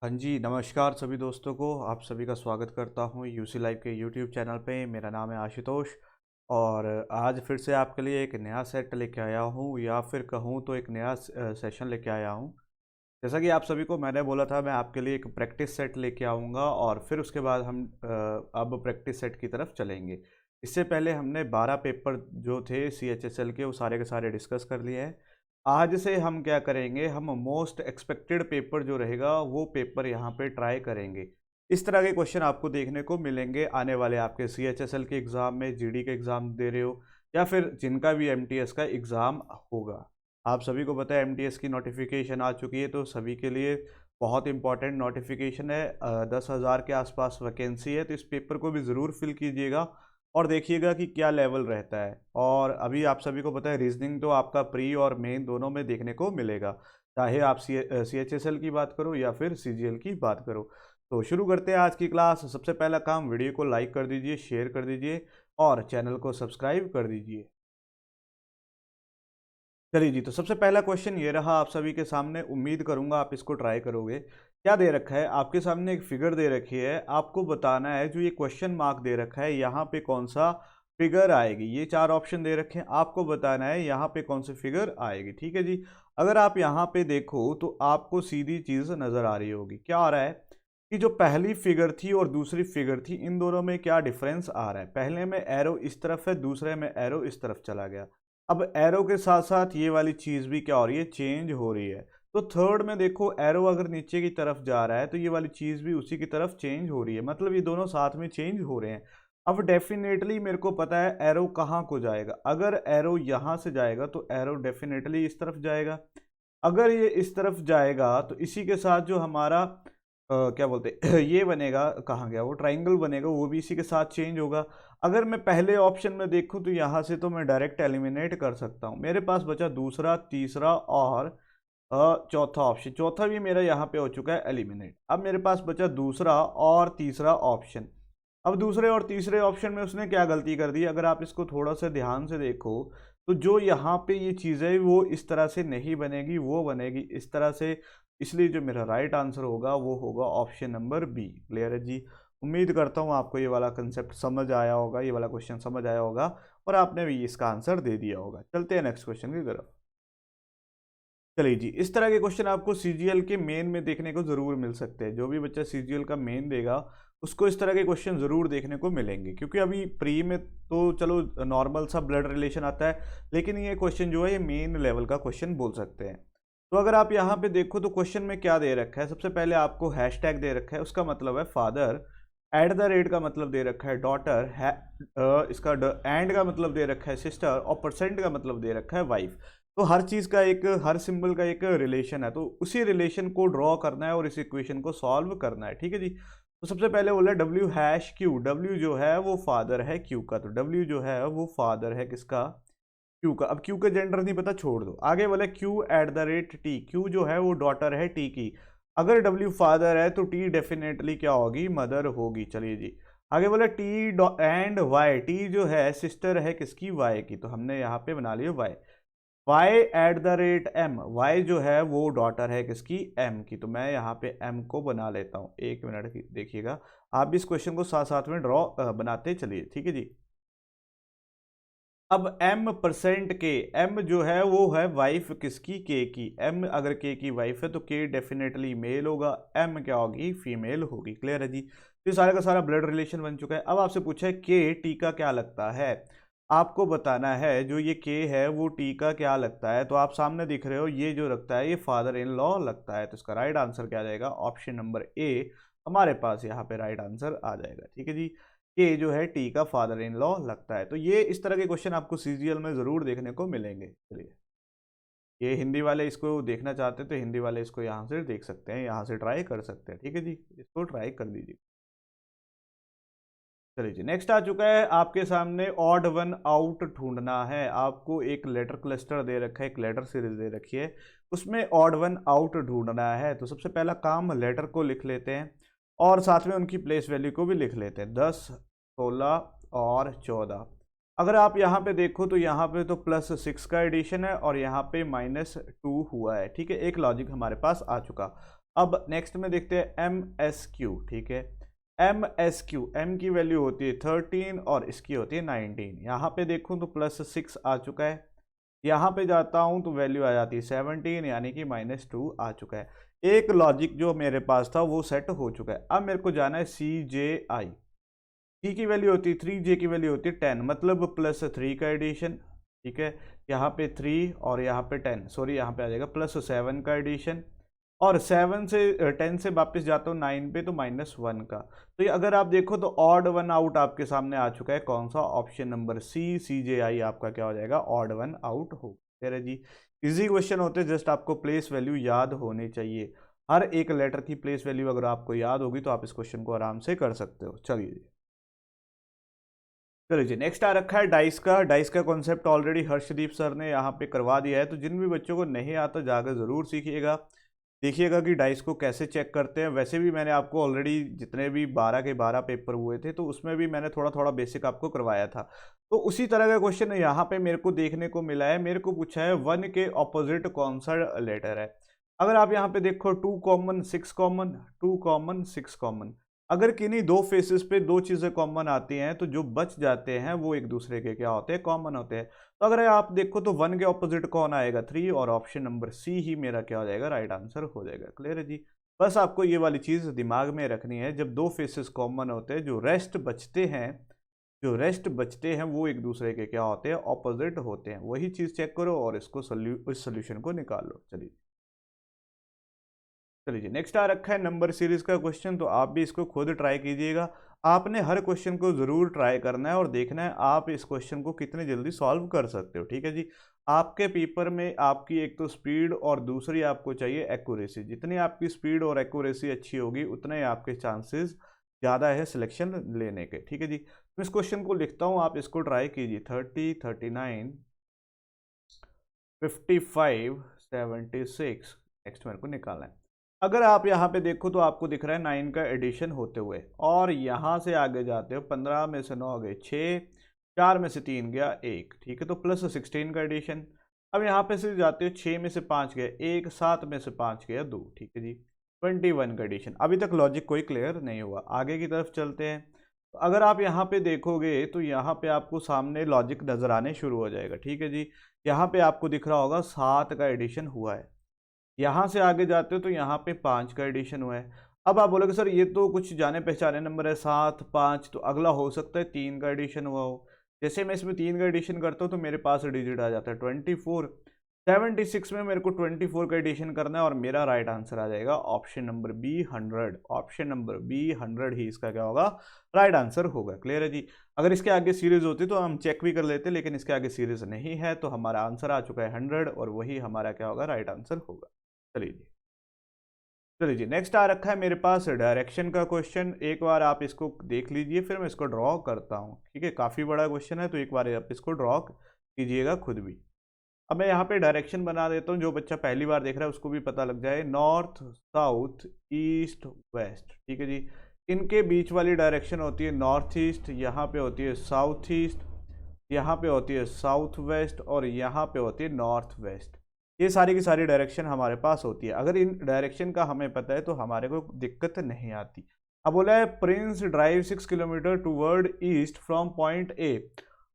हाँ जी, नमस्कार सभी दोस्तों को। आप सभी का स्वागत करता हूँ यूसी लाइव के यूट्यूब चैनल पे। मेरा नाम है आशुतोष और आज फिर से आपके लिए एक नया सेट लेके आया हूँ या फिर कहूँ तो एक नया सेशन लेके आया हूँ। जैसा कि आप सभी को मैंने बोला था, मैं आपके लिए एक प्रैक्टिस सेट लेके आऊँगा और फिर उसके बाद हम अब प्रैक्टिस सेट की तरफ चलेंगे। इससे पहले हमने 12 पेपर जो थे सीएचएसएल के, वो सारे के सारे डिस्कस कर लिए हैं। आज से हम क्या करेंगे, हम मोस्ट एक्सपेक्टेड पेपर जो रहेगा वो पेपर यहाँ पे ट्राई करेंगे। इस तरह के क्वेश्चन आपको देखने को मिलेंगे आने वाले आपके सीएचएसएल के एग्ज़ाम में, जीडी के एग्ज़ाम दे रहे हो या फिर जिनका भी एमटीएस का एग्ज़ाम होगा। आप सभी को पता है एमटीएस की नोटिफिकेशन आ चुकी है, तो सभी के लिए बहुत इंपॉर्टेंट नोटिफिकेशन है। 10,000 के आसपास वैकेंसी है, तो इस पेपर को भी ज़रूर फिल कीजिएगा और देखिएगा कि क्या लेवल रहता है। और अभी आप सभी को पता है रीजनिंग तो आपका प्री और मेन दोनों में देखने को मिलेगा, चाहे आप सीएचएसएल की बात करो या फिर सीजीएल की बात करो। तो शुरू करते हैं आज की क्लास। सबसे पहला काम, वीडियो को लाइक कर दीजिए, शेयर कर दीजिए और चैनल को सब्सक्राइब कर दीजिए। चलिए जी, तो सबसे पहला क्वेश्चन ये रहा आप सभी के सामने। उम्मीद करूंगा आप इसको ट्राई करोगे। क्या दे रखा है आपके सामने, एक फिगर दे रखी है, आपको बताना है जो ये क्वेश्चन मार्क दे रखा है यहाँ पे कौन सा फिगर आएगी। ये चार ऑप्शन दे रखे हैं, आपको बताना है यहाँ पे कौन सी फिगर आएगी। ठीक है जी। अगर आप यहाँ पे देखो तो आपको सीधी चीज नजर आ रही होगी। क्या आ रहा है कि जो पहली फिगर थी और दूसरी फिगर थी, इन दोनों में क्या डिफरेंस आ रहा है। पहले में एरो इस तरफ है, दूसरे में एरो इस तरफ चला गया। अब एरो के साथ साथ ये वाली चीज भी क्या हो रही है, चेंज हो रही है। तो थर्ड में देखो, एरो अगर नीचे की तरफ जा रहा है तो ये वाली चीज भी उसी की तरफ चेंज हो रही है, मतलब ये दोनों साथ में चेंज हो रहे हैं। अब डेफिनेटली मेरे को पता है एरो कहाँ को जाएगा। अगर एरो यहाँ से जाएगा तो एरो डेफिनेटली इस तरफ जाएगा। अगर ये इस तरफ जाएगा तो इसी के साथ जो हमारा क्या बोलते ये बनेगा, कहाँ गया वो, ट्राइंगल बनेगा, वो भी इसी के साथ चेंज होगा। अगर मैं पहले ऑप्शन में देखूं तो यहाँ से तो मैं डायरेक्ट एलिमिनेट कर सकता हूँ। मेरे पास बचा दूसरा, तीसरा और चौथा ऑप्शन। चौथा भी मेरा यहाँ पे हो चुका है एलिमिनेट। अब मेरे पास बचा दूसरा और तीसरा ऑप्शन। अब दूसरे और तीसरे ऑप्शन में उसने क्या गलती कर दी, अगर आप इसको थोड़ा सा ध्यान से देखो तो जो यहाँ पे ये चीज़ है वो इस तरह से नहीं बनेगी, वो बनेगी इस तरह से। इसलिए जो मेरा राइट आंसर होगा वो होगा ऑप्शन नंबर बी। क्लियर है जी। उम्मीद करता हूँ आपको ये वाला कंसेप्ट समझ आया होगा, ये वाला क्वेश्चन समझ आया होगा और आपने भी इसका आंसर दे दिया होगा। चलते हैं नेक्स्ट क्वेश्चन की तरफ। चलिए जी, इस तरह के क्वेश्चन आपको सीजीएल के मेन में देखने को जरूर मिल सकते हैं। जो भी बच्चा सीजीएल का मेन देगा उसको इस तरह के क्वेश्चन जरूर देखने को मिलेंगे, क्योंकि अभी प्री में तो चलो नॉर्मल सा ब्लड रिलेशन आता है, लेकिन ये क्वेश्चन जो है ये मेन लेवल का क्वेश्चन बोल सकते हैं। तो अगर आप यहाँ पे देखो तो क्वेश्चन में क्या दे रखा है, सबसे पहले आपको हैशटैग दे रखा है, उसका मतलब है फादर। एट द रेट का मतलब दे रखा है डॉटर है। इसका एंड का मतलब दे रखा है सिस्टर और परसेंट का मतलब दे रखा है वाइफ। तो हर चीज का एक, हर सिंबल का एक रिलेशन है, तो उसी रिलेशन को ड्रॉ करना है और इस इक्वेशन को सॉल्व करना है। ठीक है जी। तो सबसे पहले बोला डब्ल्यू हैश क्यू। डब्ल्यू जो है वो फादर है क्यू का, तो डब्ल्यू जो है वो फादर है किसका, क्यू का। अब क्यू का जेंडर नहीं पता, छोड़ दो। आगे बोले Q eight the rate T. Q जो है वो डॉटर है टी की। अगर डब्ल्यू फादर है तो टी डेफिनेटली क्या होगी, मदर होगी। चलिए जी। आगे बोले टी एंड वाई। टी जो है सिस्टर है किसकी, वाई की, तो हमने यहाँ पे बना लिया Y. Y at the rate M. Y जो है वो डॉटर है किसकी, एम की, तो मैं यहाँ पे एम को बना लेता हूँ। एक मिनट की देखिएगा, आप भी इस क्वेश्चन को साथ साथ में ड्रॉ बनाते चलिए। ठीक है जी। अब m परसेंट के, m जो है वो है वाइफ किसकी, k की। m अगर k की वाइफ है तो k डेफिनेटली मेल होगा, m क्या होगी, फीमेल होगी। क्लियर है जी। तो ये सारा का सारा ब्लड रिलेशन बन चुका है। अब आपसे पूछा है k t का क्या लगता है, आपको बताना है जो ये k है वो t का क्या लगता है। तो आप सामने दिख रहे हो, ये जो लगता है ये फादर इन लॉ लगता है, तो इसका राइट आंसर क्या जाएगा, ऑप्शन नंबर ए हमारे पास यहाँ पे राइट आंसर आ जाएगा। ठीक है जी। के जो है टी का फादर इन लॉ लगता है। तो ये इस तरह के क्वेश्चन आपको सीजीएल में जरूर देखने को मिलेंगे। चलिए, ये हिंदी वाले इसको देखना चाहते हैं तो हिंदी वाले इसको यहाँ से देख सकते हैं, यहाँ से ट्राई कर सकते हैं। ठीक है जी, इसको ट्राई कर दीजिए। चलिए जी, नेक्स्ट आ चुका है आपके सामने, ऑड वन आउट ढूंढना है। आपको एक लेटर क्लस्टर दे रखा है, एक लेटर सीरीज दे रखी है, उसमें ऑड वन आउट ढूंढना है। तो सबसे पहला काम, लेटर को लिख लेते हैं और साथ में उनकी प्लेस वैल्यू को भी लिख लेते हैं, 10, 16 और 14। अगर आप यहाँ पे देखो तो यहाँ पे तो +6 का एडिशन है और यहाँ पे -2 हुआ है। ठीक है, एक लॉजिक हमारे पास आ चुका। अब नेक्स्ट में देखते हैं एम एस क्यू, ठीक है। एम एस क्यू, एम की वैल्यू होती है 13 और इसकी होती है 19। यहाँ पे देखूँ तो +6 आ चुका है, यहाँ पे जाता हूँ तो वैल्यू आ जाती है 17 यानी कि -2 आ चुका है। एक लॉजिक जो मेरे पास था वो सेट हो चुका है। अब मेरे को जाना है सी जे आई। सी की वैल्यू होती है 3, जे की वैल्यू होती है 10, मतलब +3 का एडिशन, ठीक है। यहाँ पे 3 और यहाँ पे 10, सॉरी यहाँ पे आ जाएगा +7 का एडिशन, और 7 से 10 से वापस जाता हूँ 9 पे तो -1 का। तो ये अगर आप देखो तो ऑड वन आउट आपके सामने आ चुका है। कौन सा? ऑप्शन नंबर सी, सी जे आई आपका क्या हो जाएगा? ऑड वन आउट हो गया जी। इजी क्वेश्चन होते हैं, जस्ट आपको प्लेस वैल्यू याद होनी चाहिए। हर एक लेटर की प्लेस वैल्यू अगर आपको याद होगी तो आप इस क्वेश्चन को आराम से कर सकते हो। चलिए जी, नेक्स्ट आ रखा है डाइस का। डाइस का कॉन्सेप्ट ऑलरेडी हर्षदीप सर ने यहाँ पे करवा दिया है, तो जिन भी बच्चों को नहीं आता जाकर ज़रूर सीखिएगा, देखिएगा कि डाइस को कैसे चेक करते हैं। वैसे भी मैंने आपको ऑलरेडी जितने भी 12 के 12 पेपर हुए थे तो उसमें भी मैंने थोड़ा थोड़ा बेसिक आपको करवाया था। तो उसी तरह का क्वेश्चन यहाँ पे मेरे को देखने को मिला है। मेरे को पूछा है 1 के ऑपोजिट कौन सा लेटर है। अगर आप यहाँ पे देखो 2 कॉमन 6 कॉमन, 2 कॉमन 6 कॉमन, अगर किन्हीं दो फेसेस पे दो चीज़ें कॉमन आती हैं तो जो बच जाते हैं वो एक दूसरे के क्या होते हैं? कॉमन होते हैं। तो अगर आप देखो तो 1 के ऑपोजिट कौन आएगा? 3, और ऑप्शन नंबर सी ही मेरा क्या हो जाएगा? राइट आंसर हो जाएगा। क्लियर है जी। बस आपको ये वाली चीज़ दिमाग में रखनी है, जब दो फेसेस कॉमन होते हैं, जो रेस्ट बचते हैं, जो रेस्ट बचते हैं वो एक दूसरे के क्या होते हैं? ऑपोजिट होते हैं। वही चीज़ चेक करो और इसको इस सोल्यूशन को निकालो। चलिए चलिए, नेक्स्ट आ रखा है नंबर सीरीज का क्वेश्चन, तो आप भी इसको खुद ट्राई कीजिएगा। आपने हर क्वेश्चन को ज़रूर ट्राई करना है और देखना है आप इस क्वेश्चन को कितनी जल्दी सॉल्व कर सकते हो। ठीक है जी। आपके पेपर में आपकी एक तो स्पीड और दूसरी आपको चाहिए एक्यूरेसी। जितनी आपकी स्पीड और एक्यूरेसी अच्छी होगी उतने ही आपके चांसेस ज़्यादा है सिलेक्शन लेने के। ठीक है जी। मैं इस क्वेश्चन को लिखता हूँ, आप इसको ट्राई कीजिए। 30, 39, 55, 76, नेक्स्ट मेरे को निकालना है। अगर आप यहाँ पे देखो तो आपको दिख रहा है 9 का एडिशन होते हुए, और यहाँ से आगे जाते हो 15 में से 9 गए 6, 4 में से 3 गया 1, ठीक है, तो +16 का एडिशन। अब यहाँ पे से जाते हो 6 में से 5 गया 1, 7 में से 5 गया 2, ठीक है जी, 21 का एडिशन। अभी तक लॉजिक कोई क्लियर नहीं हुआ, आगे की तरफ चलते हैं। तो अगर आप यहाँ पे देखोगे तो यहाँ पे आपको सामने लॉजिक नज़र आने शुरू हो जाएगा। ठीक है जी। यहाँ पे आपको दिख रहा होगा 7 का एडिशन हुआ है। यहाँ से आगे जाते हो तो यहाँ पे 5 का एडिशन हुआ है। अब आप बोलोगे सर ये तो कुछ जाने पहचाने नंबर है, 7, 5, तो अगला हो सकता है 3 का एडिशन हुआ हो। जैसे मैं इसमें 3 का एडिशन करता हूँ तो मेरे पास डिजिट आ जाता है 24। 76 में मेरे को 24 का एडिशन करना है और मेरा राइट आंसर आ जाएगा option number B 100। Option number B 100 ही इसका क्या होगा? राइट आंसर होगा। क्लियर है जी। अगर इसके आगे सीरीज होती तो हम चेक भी कर लेते, लेकिन इसके आगे सीरीज नहीं है तो हमारा आंसर आ चुका है 100 और वही हमारा क्या होगा? राइट आंसर होगा। चलिए जी, चलिए जी, नेक्स्ट आ रखा है मेरे पास डायरेक्शन का क्वेश्चन। एक बार आप इसको देख लीजिए, फिर मैं इसको ड्रॉ करता हूँ। ठीक है, काफ़ी बड़ा क्वेश्चन है तो एक बार आप इसको ड्रॉ कीजिएगा खुद भी। अब मैं यहाँ पे डायरेक्शन बना देता हूँ, जो बच्चा पहली बार देख रहा है उसको भी पता लग जाए। नॉर्थ, साउथ, ईस्ट, वेस्ट, ठीक है जी। इनके बीच वाली डायरेक्शन होती है नॉर्थ ईस्ट, यहाँ पे होती है साउथ ईस्ट, यहाँ पे होती है साउथ वेस्ट, और यहाँ पे होती है नॉर्थ वेस्ट। ये सारी की सारी डायरेक्शन हमारे पास होती है। अगर इन डायरेक्शन का हमें पता है तो हमारे को दिक्कत नहीं आती। अब बोला है Prince drive 6 kilometre toward east from point A.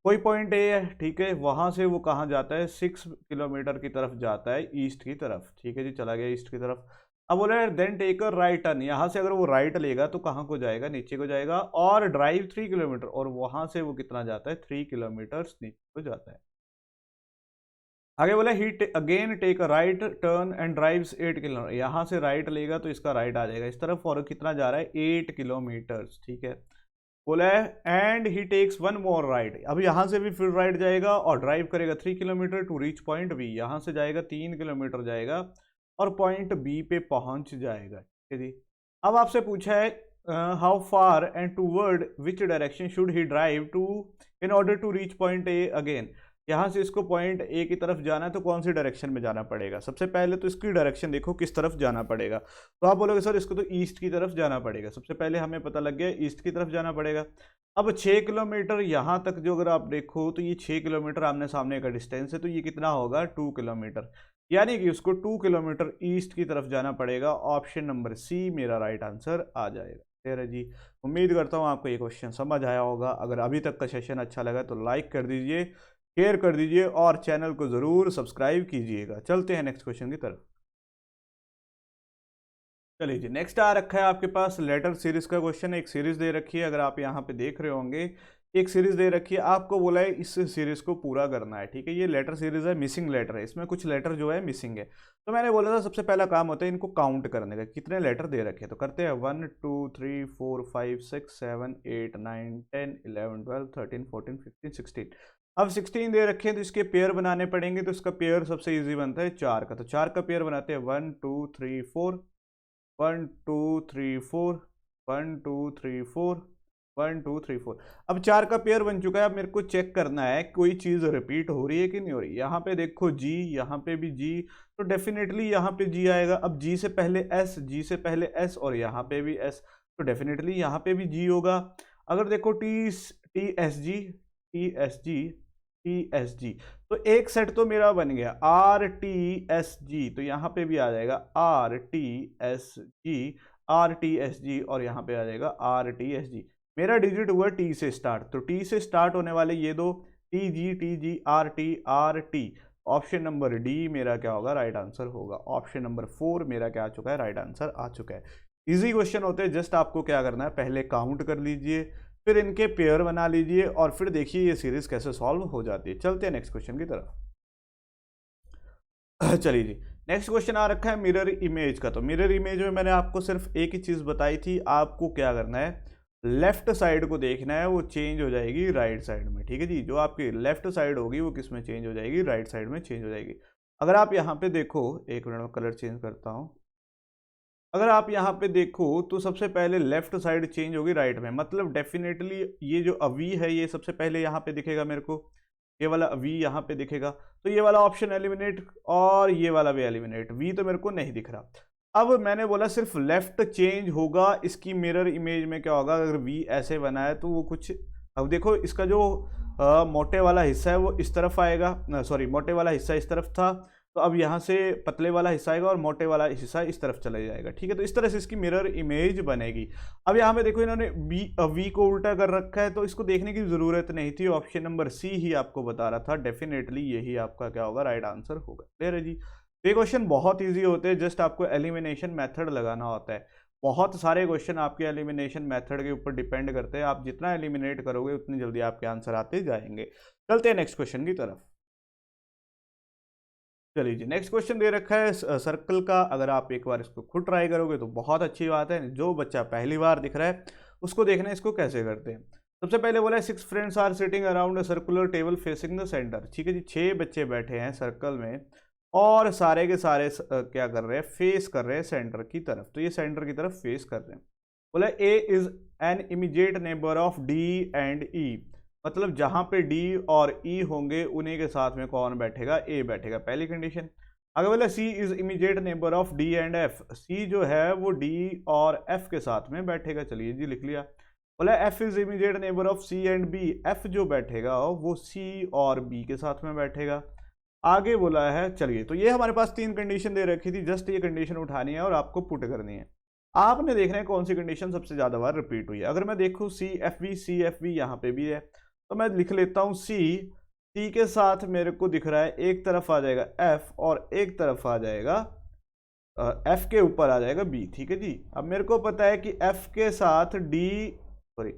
कोई पॉइंट ए है, ठीक है, वहां से वो कहाँ जाता है? 6 किलोमीटर की तरफ जाता है, ईस्ट की तरफ। ठीक है जी, चला गया ईस्ट की तरफ। अब बोला है then take a right turn. यहाँ से अगर वो राइट लेगा तो कहाँ को जाएगा? नीचे को जाएगा, और ड्राइव 3 किलोमीटर, और वहां से वो कितना जाता है? 3 किलोमीटर नीचे को जाता है। आगे बोला ही again take a right turn and drives 8 kilometre. यहाँ से राइट लेगा तो इसका राइट आ जाएगा इस तरफ, और कितना जा रहा है? 8 किलोमीटर। ठीक है, बोला है and he takes one more right. अब यहाँ से भी फिर राइट जाएगा और ड्राइव करेगा 3 kilometre to reach point B. यहाँ से जाएगा 3 किलोमीटर जाएगा और पॉइंट बी पे पहुंच जाएगा। ठीक है जी। अब आपसे पूछा है how far and toward which direction should he drive to in order to reach point A again. यहाँ से इसको पॉइंट ए की तरफ जाना है तो कौन सी डायरेक्शन में जाना पड़ेगा? सबसे पहले तो इसकी डायरेक्शन देखो किस तरफ जाना पड़ेगा। तो आप बोलोगे सर इसको तो ईस्ट की तरफ जाना पड़ेगा। सबसे पहले हमें पता लग गया ईस्ट की तरफ जाना पड़ेगा। अब 6 किलोमीटर यहाँ तक जो अगर आप देखो तो ये 6 किलोमीटर आमने सामने का डिस्टेंस है, तो ये कितना होगा? 2 किलोमीटर। यानी कि उसको 2 किलोमीटर ईस्ट की तरफ जाना पड़ेगा। ऑप्शन नंबर सी मेरा राइट आंसर आ जाएगा। क्लियर है जी। उम्मीद करता हूँ आपको ये क्वेश्चन समझ आया होगा। अगर अभी तक का सेशन अच्छा लगा तो लाइक कर दीजिए, शेयर कर दीजिए और चैनल को ज़रूर सब्सक्राइब कीजिएगा। चलते हैं नेक्स्ट क्वेश्चन की तरफ। चलिए जी, नेक्स्ट आ रखा है आपके पास लेटर सीरीज का क्वेश्चन है। एक सीरीज दे रखी है, अगर आप यहाँ पे देख रहे होंगे एक सीरीज दे रखी है, आपको बोला है इस सीरीज को पूरा करना है। ठीक है, ये लेटर सीरीज है, मिसिंग लेटर है, इसमें कुछ लेटर जो है मिसिंग है। तो मैंने बोला था सबसे पहला काम होता है इनको काउंट करने का, कितने लेटर दे रखे हैं। तो करते हैं 1 2 3 4 5 6 7 8 9 10 11 12 13 14 15 16। अब 16 दे रखे हैं तो इसके पेयर बनाने पड़ेंगे। तो इसका पेयर सबसे ईजी बनता है 4 का। तो 4 का पेयर बनाते हैं 1 2 3 4, 1 2 3 4, 1 2 3 4, 1 2 3 4। अब 4 का पेयर बन चुका है। अब मेरे को चेक करना है कोई चीज़ रिपीट हो रही है कि नहीं हो रही। यहाँ पे देखो जी, यहाँ पे भी जी, तो डेफिनेटली यहाँ पे जी आएगा। अब जी से पहले एस, जी से पहले एस और यहाँ पे भी एस, तो डेफिनेटली यहाँ पे भी जी होगा। अगर देखो T T S G, T S G, T S G, तो एक सेट तो मेरा बन गया आर टी एस जी। तो यहाँ पे भी आ जाएगा R T S G, R T S G, और यहाँ पे आ जाएगा आर टी एस जी। मेरा डिजिट हुआ टी से स्टार्ट, तो टी से स्टार्ट होने वाले ये दो, T G R T R T. Option number D मेरा क्या होगा, राइट आंसर होगा। ऑप्शन नंबर 4 मेरा क्या आ चुका है, राइट आंसर आ चुका है। इजी क्वेश्चन होते हैं, जस्ट आपको क्या करना है, पहले काउंट कर लीजिए, फिर इनके पेयर बना लीजिए और फिर देखिए ये सीरीज कैसे सॉल्व हो जाती है। चलते हैं नेक्स्ट क्वेश्चन की तरफ। चलिए जी, नेक्स्ट क्वेश्चन आ रखा है मिरर इमेज का। तो मिरर इमेज में मैंने आपको सिर्फ एक ही चीज़ बताई थी, आपको क्या करना है, लेफ्ट साइड को देखना है, वो चेंज हो जाएगी राइट साइड में। ठीक है जी, जो आपकी लेफ्ट साइड होगी वो किस में चेंज हो जाएगी, राइट साइड में चेंज हो जाएगी। अगर आप यहाँ पे देखो, एक मिनट में कलर चेंज करता हूँ। अगर आप यहाँ पे देखो तो सबसे पहले लेफ्ट साइड चेंज होगी राइट में, मतलब डेफिनेटली ये जो अवी है ये सबसे पहले यहाँ पे दिखेगा मेरे को, ये वाला वी यहाँ पे दिखेगा। तो ये वाला ऑप्शन एलिमिनेट और ये वाला भी एलिमिनेट, वी तो मेरे को नहीं दिख रहा। अब मैंने बोला सिर्फ लेफ्ट चेंज होगा, इसकी मिरर इमेज में क्या होगा, अगर वी ऐसे बना है तो वो कुछ, अब देखो इसका जो मोटे वाला हिस्सा है वो इस तरफ आएगा, सॉरी मोटे वाला हिस्सा इस तरफ था, तो अब यहाँ से पतले वाला हिस्सा आएगा और मोटे वाला हिस्सा इस तरफ चला जाएगा। ठीक है, तो इस तरह से इसकी मिरर इमेज बनेगी। अब यहाँ पे देखो इन्होंने वी को उल्टा कर रखा है, तो इसको देखने की जरूरत नहीं थी। ऑप्शन नंबर सी ही आपको बता रहा था, डेफिनेटली यही आपका क्या होगा, राइट आंसर होगा। क्लियर है जी। तो ये क्वेश्चन बहुत ईजी होते हैं, जस्ट आपको एलिमिनेशन मेथड लगाना होता है। बहुत सारे क्वेश्चन आपके एलिमिनेशन मेथड के ऊपर डिपेंड करते हैं, आप जितना एलिमिनेट करोगे उतनी जल्दी आपके आंसर आते जाएंगे। चलते हैं नेक्स्ट क्वेश्चन की तरफ। चलिए जी, नेक्स्ट क्वेश्चन दे रखा है सर्कल का। अगर आप एक बार इसको खुद ट्राई करोगे तो बहुत अच्छी बात है। जो बच्चा पहली बार दिख रहा है उसको देखना है इसको कैसे करते हैं। सबसे पहले बोला है 6 friends are sitting around a circular table facing the centre. ठीक है जी, 6 बच्चे बैठे हैं सर्कल में और सारे के सारे क्या कर रहे हैं, फेस कर रहे हैं सेंटर की तरफ। तो ये सेंटर की तरफ फेस कर रहे हैं। बोला A is an immediate neighbour of D and E, मतलब जहां पे डी और ई होंगे उन्हीं के साथ में कौन बैठेगा, ए बैठेगा, पहली कंडीशन। अगर बोला C is immediate neighbour of D and F, C जो है वो डी और एफ के साथ में बैठेगा। चलिए जी लिख लिया। बोला F is immediate neighbour of C and B, F जो बैठेगा वो सी और बी के साथ में बैठेगा। आगे बोला है, चलिए तो ये हमारे पास 3 कंडीशन दे रखी थी, जस्ट ये कंडीशन उठानी है और आपको पुट करनी है। आपने देखना है कौन सी कंडीशन सबसे ज्यादा बार रिपीट हुई है। अगर मैं देखूं सी एफ बी यहाँ पे भी है, तो मैं लिख लेता हूँ सी के साथ मेरे को दिख रहा है एक तरफ आ जाएगा एफ और एक तरफ आ जाएगा एफ के ऊपर आ जाएगा बी। ठीक है जी, अब मेरे को पता है कि एफ के साथ डी, सॉरी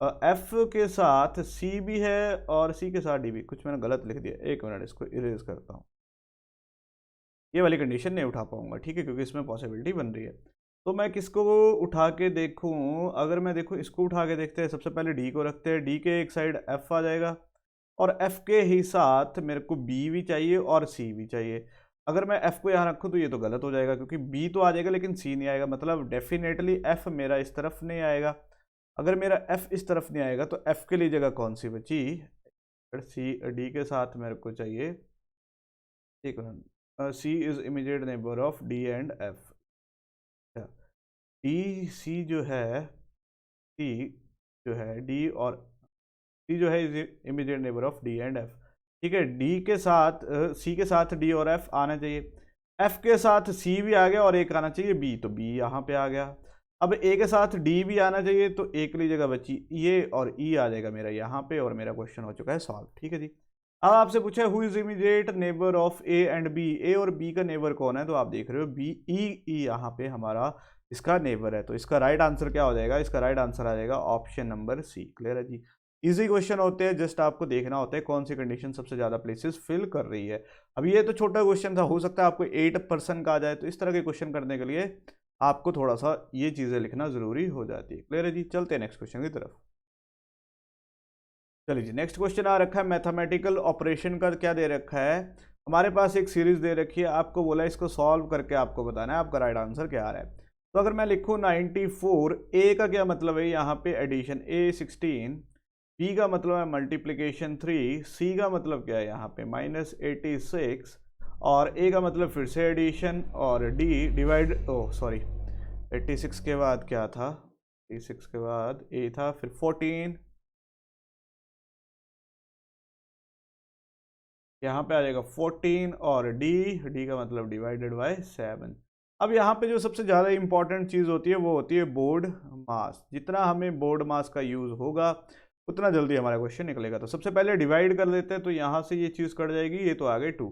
एफ के साथ सी भी है और सी के साथ डी भी। कुछ मैंने गलत लिख दिया, एक मिनट इसको इरेज करता हूँ। ये वाली कंडीशन नहीं उठा पाऊंगा, ठीक है, क्योंकि इसमें पॉसिबिलिटी बन रही है। तो मैं किसको उठा के देखूं, अगर मैं देखूं इसको उठा के देखते हैं। सबसे पहले डी को रखते हैं, डी के एक साइड एफ आ जाएगा और एफ के ही साथ मेरे को बी भी चाहिए और सी भी चाहिए। अगर मैं एफ को यहाँ रखूँ तो ये तो गलत हो जाएगा, क्योंकि बी तो आ जाएगा लेकिन सी नहीं आएगा, मतलब डेफिनेटली एफ मेरा इस तरफ नहीं आएगा। अगर मेरा एफ इस तरफ नहीं आएगा तो एफ के लिए जगह कौन सी बची, सी, डी के साथ मेरे को चाहिए, एक minute, C is immediate neighbour of D and F. D C जो है, सी जो है डी और सी जो है is immediate neighbour of D and F. ठीक है, डी के साथ सी के साथ डी और एफ आना चाहिए, एफ के साथ सी भी आ गया और एक आना चाहिए बी, तो बी यहाँ पे आ गया। अब ए के साथ डी भी आना चाहिए, तो एक के लिए जगह बची ये और ई आ जाएगा मेरा यहाँ पे, और मेरा क्वेश्चन हो चुका है सॉल्व। ठीक है जी। अब आपसे पूछा है who is immediate neighbour of A and B, A और बी का नेबर कौन है, तो आप देख रहे हो बी ई यहाँ पे हमारा इसका नेबर है, तो इसका राइट आंसर क्या हो जाएगा, इसका राइट आंसर आ जाएगा ऑप्शन नंबर सी। क्लियर है जी। इजी क्वेश्चन होते हैं, जस्ट आपको देखना होता है कौन सी कंडीशन सबसे ज्यादा प्लेसेस फिल कर रही है। अब ये तो छोटा क्वेश्चन था, हो सकता है आपको 8% का आ जाए, तो इस तरह के क्वेश्चन करने के लिए आपको थोड़ा सा ये चीजें लिखना जरूरी हो जाती है। क्लियर है जी। चलते हैं नेक्स्ट क्वेश्चन की तरफ। चलिए जी, नेक्स्ट क्वेश्चन आ रखा है मैथमेटिकल ऑपरेशन का, क्या दे रखा है हमारे पास एक सीरीज दे रखी है, आपको बोला है इसको सॉल्व करके आपको बताना है आपका राइट आंसर क्या आ रहा है। तो अगर मैं लिखूँ 94, ए का क्या मतलब है यहाँ पे एडिशन ए 16, बी का मतलब है मल्टीप्लीकेशन 3, सी का मतलब क्या है यहाँ पे -86, और ए का मतलब फिर से एडिशन, और डी डिवाइड ओ सॉरी 86 के बाद क्या था, 86 के बाद ए था, फिर 14 यहाँ पे आ जाएगा 14, और डी का मतलब डिवाइडेड बाय 7। अब यहाँ पे जो सबसे ज़्यादा इंपॉर्टेंट चीज़ होती है वो होती है बोर्ड मास। जितना हमें बोर्ड मास का यूज़ होगा उतना जल्दी हमारा क्वेश्चन निकलेगा। तो सबसे पहले डिवाइड कर देते हैं, तो यहाँ से ये चीज़ कट जाएगी, ये तो आ गए 2,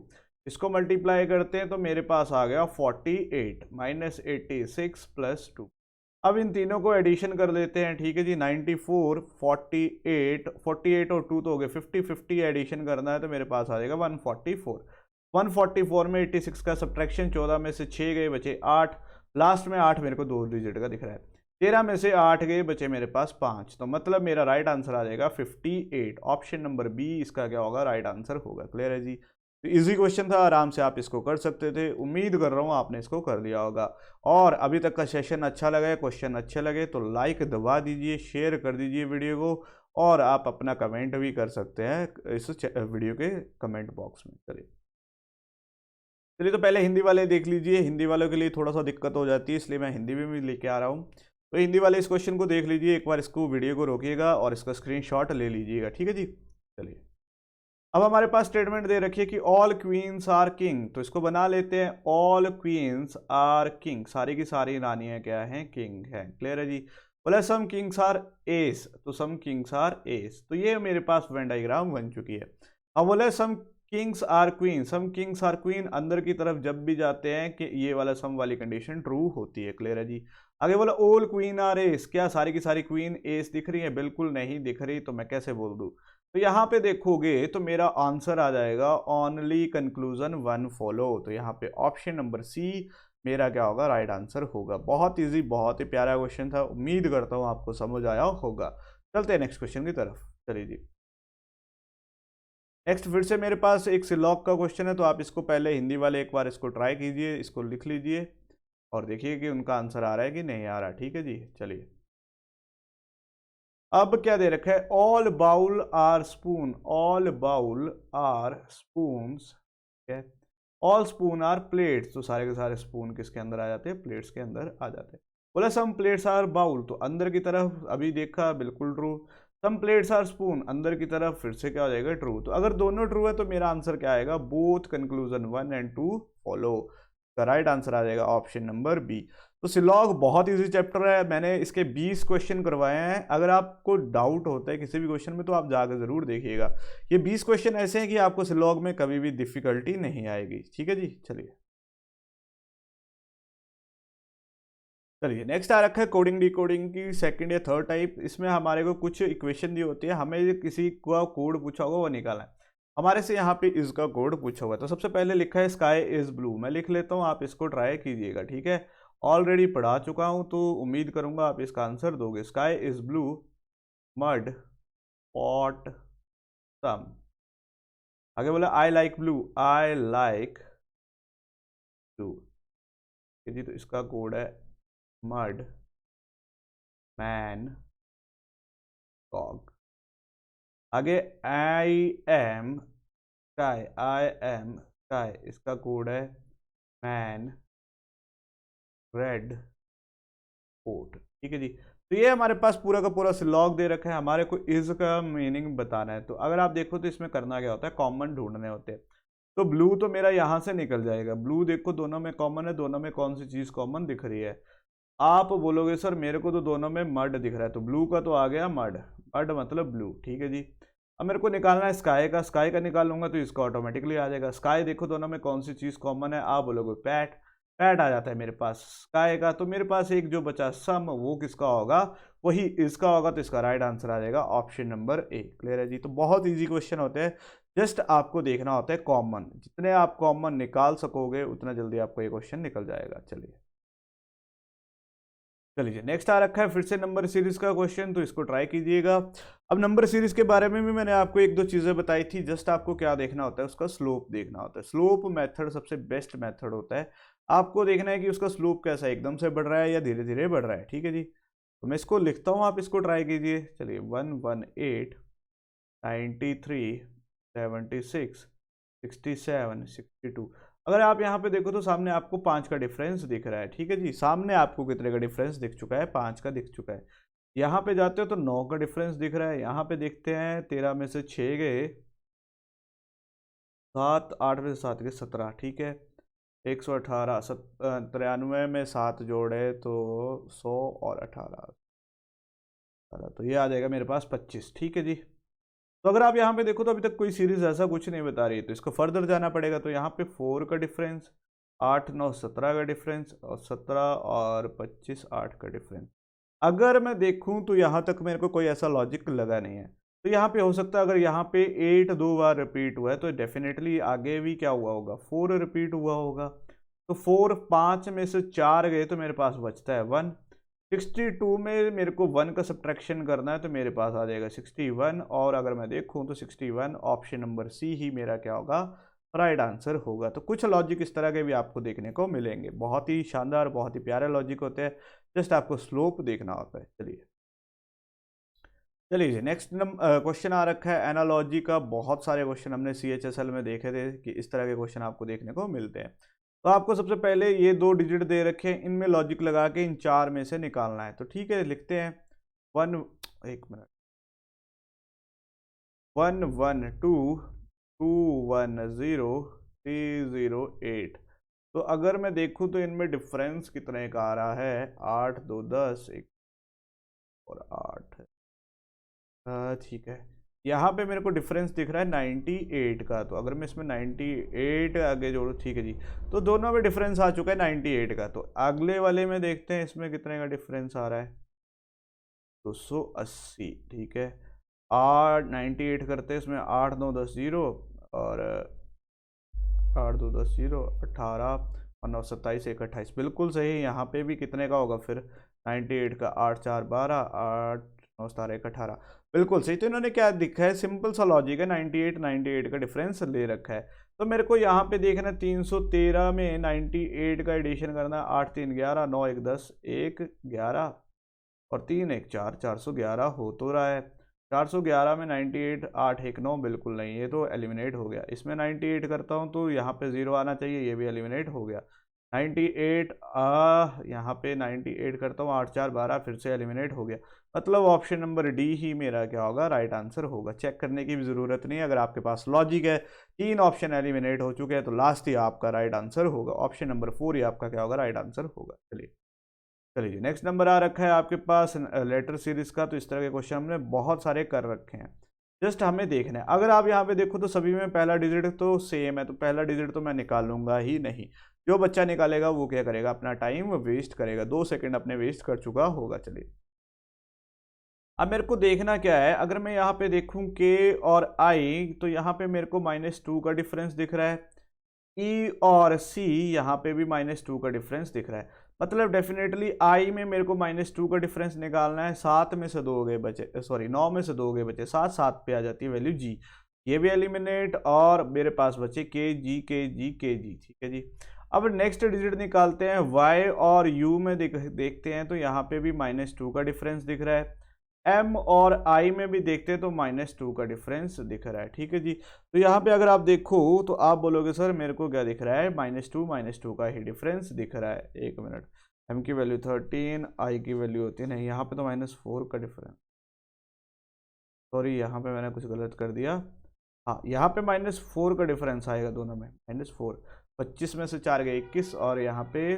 इसको मल्टीप्लाई करते हैं तो मेरे पास आ गया 48 -86 + 2। अब इन तीनों को एडिशन कर देते हैं। ठीक है जी, 94 48 48 और 2 तो हो गए 50, 50 एडिशन करना है तो मेरे पास आ जाएगा 144। 144 में 86 का सब्ट्रैक्शन, 14 में से 6 गए बचे 8, लास्ट में 8 मेरे को 2 डिजिट का दिख रहा है, 13 में से 8 गए बचे मेरे पास 5, तो मतलब मेरा राइट आंसर आ जाएगा 58। ऑप्शन नंबर बी इसका क्या होगा, राइट आंसर होगा। क्लियर है जी। तो इजी क्वेश्चन था, आराम से आप इसको कर सकते थे, उम्मीद कर रहा हूँ आपने इसको कर लिया होगा। और अभी तक का सेशन अच्छा लगा, क्वेश्चन अच्छे लगे तो लाइक दबा दीजिए, शेयर कर दीजिए वीडियो को, और आप अपना कमेंट भी कर सकते हैं इस वीडियो के कमेंट बॉक्स में। चलिए चलिए, तो पहले हिंदी वाले देख लीजिए, हिंदी वालों के लिए थोड़ा सा दिक्कत हो जाती है इसलिए मैं हिंदी में भी लेके आ रहा हूँ। तो हिंदी वाले इस क्वेश्चन को देख लीजिए एक बार, इसको वीडियो को रोकिएगा और इसका स्क्रीनशॉट ले लीजिएगा। ठीक है जी। चलिए, अब हमारे पास स्टेटमेंट दे रखी है कि ऑल क्वींस आर किंग, तो इसको बना लेते हैं, ऑल क्वींस आर किंग, सारी की सारी रानियां क्या हैं, किंग हैं। क्लियर है जी। बोला सम किंग्स आर एस, तो सम किंग्स आर एस, तो ये मेरे पास वेन डायग्राम बन चुकी है। अब बोला some kings are queen, some kings are queen, अंदर की तरफ जब भी जाते हैं कि ये वाला सम वाली कंडीशन ट्रू होती है। क्लियर है जी। आगे बोला ऑल क्वीन आर एस, क्या सारी की सारी क्वीन एस दिख रही है, बिल्कुल नहीं दिख रही, तो मैं कैसे बोल दूं। तो यहाँ पे देखोगे तो मेरा आंसर आ जाएगा ओनली कंक्लूजन 1 फॉलो, तो यहाँ पे ऑप्शन नंबर सी मेरा क्या होगा, राइट आंसर होगा। बहुत इजी, बहुत ही प्यारा क्वेश्चन था, उम्मीद करता हूँ आपको समझ आया होगा। चलते हैं नेक्स्ट क्वेश्चन की तरफ। चलिए जी, नेक्स्ट फिर से मेरे पास एक सिलॉग का क्वेश्चन है, तो आप इसको पहले हिंदी वाले एक बार इसको ट्राई कीजिए, इसको लिख लीजिए और देखिए कि उनका आंसर आ रहा है कि नहीं आ रहा। ठीक है जी। चलिए, अब क्या दे रखा है, all bowl are spoon, all bowl are spoons, all spoon are plates, तो सारे के सारे स्पून किसके अंदर आ जाते हैं, प्लेट्स के अंदर आ जाते हैं। बोला सम प्लेट्स आर बाउल, तो अंदर की तरफ अभी देखा बिल्कुल true, some plates are spoon अंदर की तरफ फिर से क्या हो जाएगा, ट्रू। तो अगर दोनों ट्रू है तो मेरा आंसर क्या आएगा, बोथ कंक्लूजन 1 एंड 2 फॉलो, का राइट आंसर आ जाएगा ऑप्शन नंबर बी। तो सिलॉग बहुत इजी चैप्टर है, मैंने इसके 20 क्वेश्चन करवाए हैं। अगर आपको डाउट होता है किसी भी क्वेश्चन में तो आप जाकर जरूर देखिएगा, ये 20 क्वेश्चन ऐसे हैं कि आपको सिलॉग में कभी भी डिफिकल्टी नहीं आएगी। ठीक है जी। चलिए चलिए, नेक्स्ट आ रखा है कोडिंग डिकोडिंग की सेकंड या थर्ड टाइप। इसमें हमारे को कुछ इक्वेशन दी होती है, हमें किसी का कोड पूछा होगा वो निकालना है। हमारे से यहाँ पे इसका कोड पूछा हुआ है, तो सबसे पहले लिखा है स्काई इज ब्लू, मैं लिख लेता हूँ, आप इसको ट्राई कीजिएगा। ठीक है, ऑलरेडी पढ़ा चुका हूँ तो उम्मीद करूंगा आप इसका आंसर दोगे। Sky is blue, mud pot some, आगे बोला I like blue, I like blue. जी, तो इसका कोड है मड मैन डॉग। आगे I am sky, I am sky, इसका कोड है मैन रेड कोट। ठीक है जी। तो ये हमारे पास पूरा का पूरा सिलॉग दे रखा है, हमारे को इज का मीनिंग बताना है। तो अगर आप देखो तो इसमें करना क्या होता है, कॉमन ढूंढने होते हैं। तो ब्लू तो मेरा यहाँ से निकल जाएगा, ब्लू देखो दोनों में कॉमन है, दोनों में कौन सी चीज़ कॉमन दिख रही है। आप बोलोगे सर मेरे को तो दोनों में मड दिख रहा है, तो ब्लू का तो आ गया मड, मड मतलब ब्लू, ठीक है जी। अब मेरे को निकालना है स्काई का, स्काई का निकालूंगा तो इसका ऑटोमेटिकली आ जाएगा। स्काई देखो दोनों में कौन सी चीज़ कॉमन है, आप बोलोगे पैट, पैट आ जाता है मेरे पास स्काई का। तो मेरे पास एक जो बचा सम, वो किसका होगा, वही इसका होगा। तो इसका राइट आंसर आ जाएगा ऑप्शन नंबर ए। क्लियर है जी। तो बहुत ईजी क्वेश्चन होते हैं, जस्ट आपको देखना होता है कॉमन, जितने आप कॉमन निकाल सकोगे उतना जल्दी आपको ये क्वेश्चन निकल जाएगा। चलिए चलिए नेक्स्ट आ रखा है फिर से नंबर सीरीज का क्वेश्चन, तो इसको ट्राई कीजिएगा। अब नंबर सीरीज के बारे में भी मैंने आपको एक दो चीजें बताई थी, जस्ट आपको क्या देखना होता है, उसका स्लोप देखना होता है। स्लोप मेथड सबसे बेस्ट मेथड होता है, आपको देखना है कि उसका स्लोप कैसा है, एकदम से बढ़ रहा है या धीरे धीरे बढ़ रहा है। ठीक है जी, तो मैं इसको लिखता हूँ, आप इसको ट्राई कीजिए। चलिए 118, 93, 76, 67, 62। अगर आप यहाँ पे देखो तो सामने आपको 5 का डिफरेंस दिख रहा है। ठीक है जी, सामने आपको कितने का डिफरेंस दिख चुका है, 5 का दिख चुका है। यहाँ पे जाते हो तो 9 का डिफरेंस दिख रहा है। यहाँ पे देखते हैं 13 में से 6 गए, 7, 8 में से 7 गए 17। ठीक है, 118, 93 में 7 जोड़े तो 100 और 18, तो ये आ जाएगा मेरे पास 25। ठीक है जी। तो अगर आप यहाँ पे देखो तो अभी तक कोई सीरीज ऐसा कुछ नहीं बता रही है, तो इसको फर्दर जाना पड़ेगा। तो यहाँ पे 4 का डिफरेंस, 8, 9, 17 का डिफरेंस, और 17 और 25, 8 का डिफरेंस। अगर मैं देखूँ तो यहाँ तक मेरे को कोई ऐसा लॉजिक लगा नहीं है। तो यहाँ पे हो सकता है अगर यहाँ पे 8 2 बार रिपीट हुआ है तो डेफिनेटली आगे भी क्या हुआ होगा, 4 रिपीट हुआ होगा। तो 4, 5 में से 4 गए तो मेरे पास बचता है 1। 62 में मेरे को 1 का सब्ट्रैक्शन करना है तो मेरे पास आ जाएगा 61। और अगर मैं देखूं तो 61 ऑप्शन नंबर सी ही मेरा क्या होगा, राइट आंसर होगा। तो कुछ लॉजिक इस तरह के भी आपको देखने को मिलेंगे, बहुत ही शानदार, बहुत ही प्यारे लॉजिक होते हैं, जस्ट आपको स्लोप देखना होता है। चलिए चलिए नेक्स्ट क्वेश्चन आ रखा है एनालॉजी का। बहुत सारे क्वेश्चन हमने CHSL में देखे थे कि इस तरह के क्वेश्चन आपको देखने को मिलते हैं। तो आपको सबसे पहले ये 2 डिजिट दे रखे हैं, इनमें लॉजिक लगा के इन 4 में से निकालना है। तो ठीक है, लिखते हैं 1 मिनट 1 1 2 2 1 0 3 0 8। तो अगर मैं देखूं तो इनमें डिफरेंस कितने का आ रहा है, 8 2 10 1 और 8। ठीक है, यहाँ पे मेरे को डिफरेंस दिख रहा है 98 का। तो अगर मैं इसमें 98 आगे जोड़ूँ, ठीक है जी, तो दोनों में डिफरेंस आ चुका है 98 का। तो अगले वाले में देखते हैं इसमें कितने का डिफरेंस आ रहा है, 280। ठीक है, 98 करते हैं इसमें, 8 9 10 0 और 8 2 10 0, 18 और 9 27 1 28, बिल्कुल सही। यहाँ पे भी कितने का होगा फिर, 98 का 8 4 12, 8 9 17 1 18, बिल्कुल सही। तो इन्होंने क्या दिखा है, सिंपल सा लॉजिक है, 98 का डिफरेंस ले रखा है। तो मेरे को यहाँ पे देखना है 313 में 98 का एडिशन करना है, 8 3 11, 9 1 10, 1 11 और 3 1 4, 411 हो तो रहा है। 411 में 98, 8 1 9, बिल्कुल नहीं, ये तो एलिमिनेट हो गया। इसमें 98 करता हूँ तो यहाँ पे 0 आना चाहिए, ये भी एलिमिनेट हो गया। 98 यहाँ पे 98 करता हूँ, 8 4 12, फिर से एलिमिनेट हो गया। मतलब ऑप्शन नंबर डी ही मेरा क्या होगा, राइट आंसर होगा। चेक करने की भी ज़रूरत नहीं है, अगर आपके पास लॉजिक है, 3 ऑप्शन एलिमिनेट हो चुके हैं तो लास्ट ही आपका राइट आंसर होगा, ऑप्शन नंबर 4 ही आपका क्या होगा, राइट आंसर होगा। चलिए चलिए नेक्स्ट नंबर आ रखा है आपके पास लेटर सीरीज का। तो इस तरह के क्वेश्चन हमने बहुत सारे कर रखे हैं, जस्ट हमें देखना है। अगर आप यहाँ पे देखो तो सभी में पहला डिजिट तो सेम है, तो पहला डिजिट तो मैं निकालूंगा ही नहीं। जो बच्चा निकालेगा वो क्या करेगा, अपना टाइम वेस्ट करेगा, 2 सेकंड अपने वेस्ट कर चुका होगा। चलिए अब मेरे को देखना क्या है, अगर मैं यहाँ पे देखूं के और आई, तो यहाँ पे मेरे को -2 का डिफरेंस दिख रहा है। ई और सी यहाँ पे भी -2 का डिफरेंस दिख रहा है। मतलब डेफिनेटली आई में मेरे को -2 का डिफरेंस निकालना है। 7 में से 2 गए बचे, सॉरी 9 में से 2 गए बचे, 7 7 पे आ जाती है वैल्यू जी, ये भी एलिमिनेट। और मेरे पास बचे के जी के जी के जी। ठीक है जी, अब नेक्स्ट डिजिट निकालते हैं। वाई और यू में देखते हैं तो यहाँ पे भी -2 का डिफरेंस दिख रहा है। एम और आई में भी देखते हैं तो -2 का डिफरेंस दिख रहा है। ठीक है जी, तो यहाँ पे अगर आप देखो तो आप बोलोगे सर मेरे को क्या दिख रहा है, -2 का ही डिफरेंस दिख रहा है। 1 मिनट, m की वैल्यू 13, i की वैल्यू होती है, नहीं यहाँ पे तो -4 का डिफरेंस, सॉरी यहाँ पे मैंने कुछ गलत कर दिया। हाँ, यहाँ पे -4 का डिफरेंस आएगा दोनों में, -4। 25 में से 4 गए 21, और यहाँ पे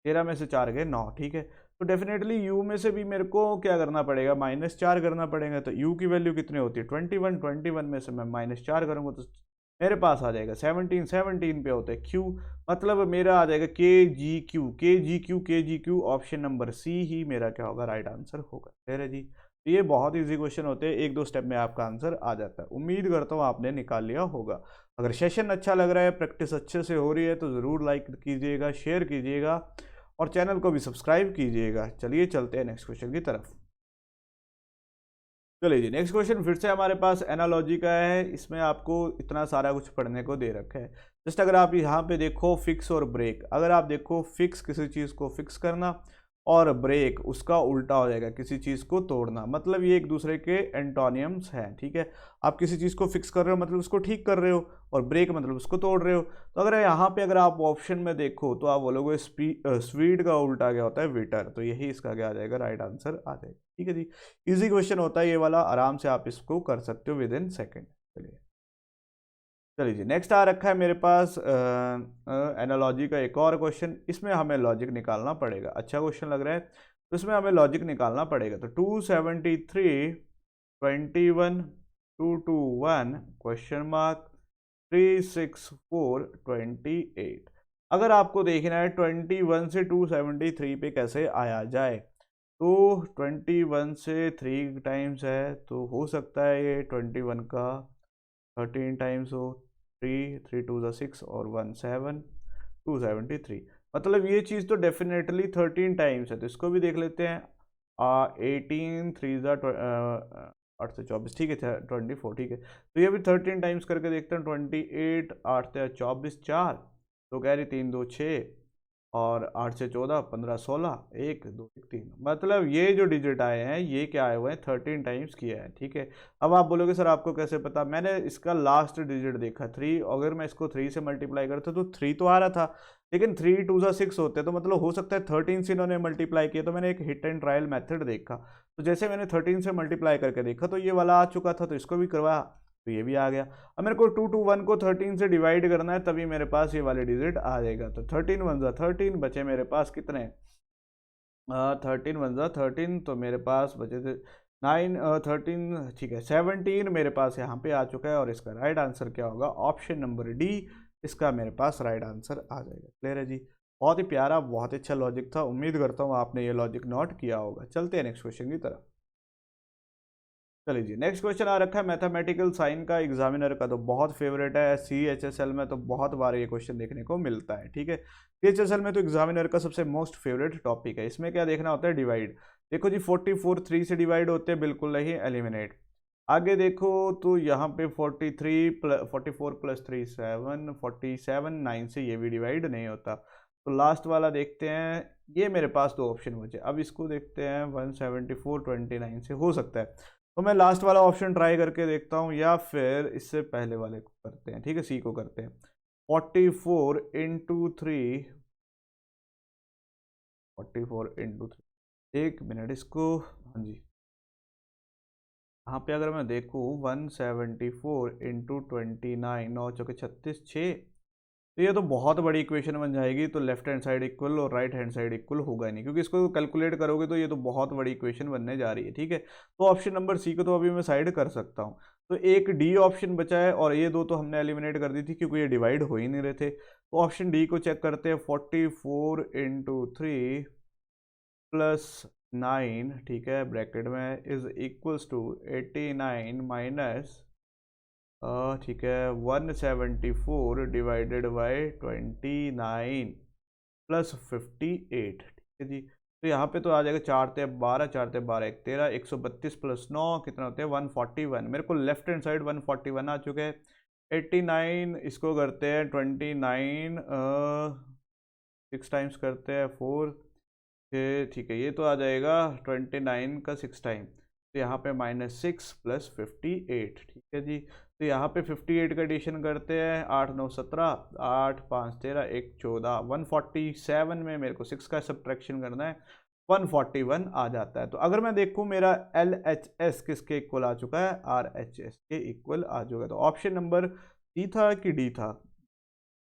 13 में से 4 गए 9, ठीक है। तो डेफिनेटली u में से भी मेरे को क्या करना पड़ेगा, -4 करना पड़ेगा। तो u की वैल्यू कितनी होती है 21, 21 में से मैं -4 करूँगा तो मेरे पास आ जाएगा 17, 17 पे होता है q, मतलब मेरा आ जाएगा KGQ, KGQ, KGQ, option number C ही मेरा क्या होगा, राइट आंसर होगा। क्लियर है जी। तो ये बहुत इजी क्वेश्चन होते हैं, 1-2 स्टेप में आपका आंसर आ जाता है। उम्मीद करता हूँ आपने निकाल लिया होगा। अगर सेशन अच्छा लग रहा है, प्रैक्टिस अच्छे से हो रही है, तो ज़रूर लाइक कीजिएगा, शेयर कीजिएगा और चैनल को भी सब्सक्राइब कीजिएगा। चलिए चलते हैं नेक्स्ट क्वेश्चन की तरफ। चलिए जी, नेक्स्ट क्वेश्चन फिर से हमारे पास एनालॉजी का है। इसमें आपको इतना सारा कुछ पढ़ने को दे रखा है। जस्ट अगर आप यहाँ पे देखो फिक्स और ब्रेक, अगर आप देखो फिक्स किसी चीज़ को फिक्स करना और ब्रेक उसका उल्टा हो जाएगा, किसी चीज़ को तोड़ना, मतलब ये एक दूसरे के एंटोनियम्स हैं, ठीक है। आप किसी चीज़ को फिक्स कर रहे हो मतलब उसको ठीक कर रहे हो, और ब्रेक मतलब उसको तोड़ रहे हो। तो अगर यहाँ पे अगर आप ऑप्शन में देखो तो आप बोलोगे स्पीड का उल्टा क्या होता है, विटर, तो यही इसका क्या आ जाएगा, राइट आंसर आ जाएगा। ठीक है जी, इजी क्वेश्चन होता है ये वाला, आराम से आप इसको कर सकते हो विद इन सेकेंड। चलिए चलिए जी, नेक्स्ट आ रखा है मेरे पास एनालॉजी का एक और क्वेश्चन। इसमें हमें लॉजिक निकालना पड़ेगा। अच्छा क्वेश्चन लग रहा है, तो इसमें हमें लॉजिक निकालना पड़ेगा। तो 273, 21, 221 क्वेश्चन मार्क 364 28। अगर आपको देखना है 21 से 273 पे कैसे आया जाए, तो 21 से 3 टाइम्स है, तो हो सकता है ये 21 का 13 टाइम्स हो, 3 3 2 6 और 1 7, 273, मतलब ये चीज़ तो डेफिनेटली 13 टाइम्स है। तो इसको भी देख लेते हैं। 18 3 8 से 24, ठीक है 24, ठीक है। तो ये भी 13 टाइम्स करके देखते हैं। 28 8 से 24 4, तो कह रही 3 2 6, और 8 से 14 15 16, 1 2 3, मतलब ये जो डिजिट आए हैं ये क्या आए हुए हैं, 13 टाइम्स किया है, ठीक है। अब आप बोलोगे सर आपको कैसे पता, मैंने इसका लास्ट डिजिट देखा 3, अगर मैं इसको 3 से मल्टीप्लाई करता तो 3 तो आ रहा था, लेकिन 3 2 6 होते, तो मतलब हो सकता है 13 से इन्होंने मल्टीप्लाई किया। तो मैंने एक हिट एंड ट्रायल मेथड देखा, तो जैसे मैंने 13 से मल्टीप्लाई करके देखा तो ये वाला आ चुका था, तो इसको भी करवाया तो ये भी आ गया। अब मेरे को 2 को 13 से डिवाइड करना है, तभी मेरे पास ये वाले डिजिट आ जाएगा। तो 13 1 13, बचे मेरे पास कितने, 13 1 13, तो मेरे पास बचे थे 9 13, ठीक है 17 मेरे पास यहाँ पे आ चुका है। और इसका राइट आंसर क्या होगा, ऑप्शन नंबर डी, इसका मेरे पास राइट आंसर आ जाएगा। क्लियर है जी। बहुत ही प्यारा, बहुत अच्छा लॉजिक था। उम्मीद करता हूँ आपने ये लॉजिक नोट किया होगा। चलते हैं नेक्स्ट क्वेश्चन की तरफ। चलिए जी, नेक्स्ट क्वेश्चन आ रखा है मैथमेटिकल साइन का, एग्जामिनर का तो बहुत फेवरेट है। CHSL में तो बहुत बार ये क्वेश्चन देखने को मिलता है, ठीक है। CHSL में तो एग्जामिनर का सबसे मोस्ट फेवरेट टॉपिक है। इसमें क्या देखना होता है, डिवाइड। देखो जी 44 3 से डिवाइड होते हैं, बिल्कुल नहीं, एलिमिनेट। आगे देखो तो यहाँ पे 44 प्लस 3 7, 47 9 से ये भी डिवाइड नहीं होता। तो लास्ट वाला देखते हैं, ये मेरे पास दो ऑप्शन बचे। अब इसको देखते हैं 174 29 से हो सकता है, तो मैं लास्ट वाला ऑप्शन ट्राई करके देखता हूँ, या फिर इससे पहले वाले को करते हैं, ठीक है, सी को करते हैं। 44 इंटू 3, 44 इंटू 3, एक मिनट इसको, हाँ जी, यहाँ पे अगर मैं देखूँ 174 इंटू 29, 9 चौके 36 6, तो ये तो बहुत बड़ी इक्वेशन बन जाएगी। तो लेफ्ट हैंड साइड इक्वल और राइट हैंड साइड इक्वल होगा ही नहीं, क्योंकि इसको कैलकुलेट करोगे तो ये तो बहुत बड़ी इक्वेशन बनने जा रही है, ठीक है। तो ऑप्शन नंबर सी को तो अभी मैं साइड कर सकता हूँ। तो एक डी ऑप्शन बचा है, और ये दो तो हमने एलिमिनेट कर दी थी क्योंकि ये डिवाइड हो ही नहीं रहे थे। तो ऑप्शन डी को चेक करते हैं। 44 इंटू 3 प्लस 9, ठीक है, ब्रैकेट में इज इक्वल्स टू 89 माइनस, ठीक है, 174 डिवाइडेड बाई 29 प्लस 58, ठीक है जी। तो यहाँ पे तो आ जाएगा 4 ते 12, 4 ते 12 1 13, 132 प्लस 9 कितना होते हैं 141। मेरे को लेफ्ट हैंड साइड 141 आ चुके हैं। 89 इसको करते हैं 29 6 टाइम्स करते हैं 4, ठीक है, ये तो आ जाएगा 29 का 6 टाइम, तो यहाँ पे -6 प्लस 58, ठीक है जी। तो यहाँ पे 58 का एडिशन करते हैं, 8 9 17, 8 5 13, 1 14, 147 में मेरे को 6 का सब्ट्रैक्शन करना है, 141 आ जाता है। तो अगर मैं देखूँ मेरा LHS किसके इक्वल आ चुका है, RHS के इक्वल आ चुका है। तो ऑप्शन नंबर सी था कि डी था,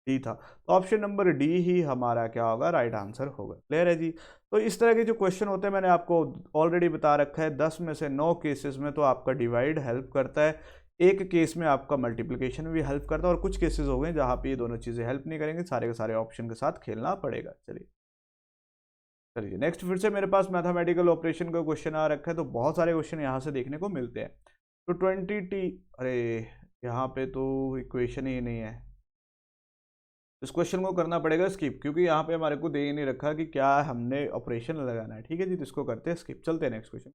डी था। तो ऑप्शन नंबर डी ही हमारा क्या होगा, राइट आंसर होगा। क्लियर है जी। तो इस तरह के जो क्वेश्चन होते हैं मैंने आपको ऑलरेडी बता रखा है, 10 में से 9 केसेस में तो आपका डिवाइड हेल्प करता है, एक केस में आपका मल्टीप्लिकेशन भी हेल्प करता है, और कुछ केसेस हो गए जहाँ पे ये दोनों चीज़ें हेल्प नहीं करेंगे, सारे के सारे ऑप्शन के साथ खेलना पड़ेगा। चलिए चलिए नेक्स्ट फिर से मेरे पास मैथमेटिकल ऑपरेशन का क्वेश्चन आ रखा है। तो बहुत सारे क्वेश्चन यहाँ से देखने को मिलते हैं। तो 20t, अरे यहाँ पे तो इक्वेशन ही नहीं है, इस क्वेश्चन को करना पड़ेगा स्किप, क्योंकि यहाँ पे हमारे को दे ही नहीं रखा कि क्या हमने ऑपरेशन लगाना है। ठीक है जी, तो इसको करते हैं स्किप। चलते हैं नेक्स्ट क्वेश्चन।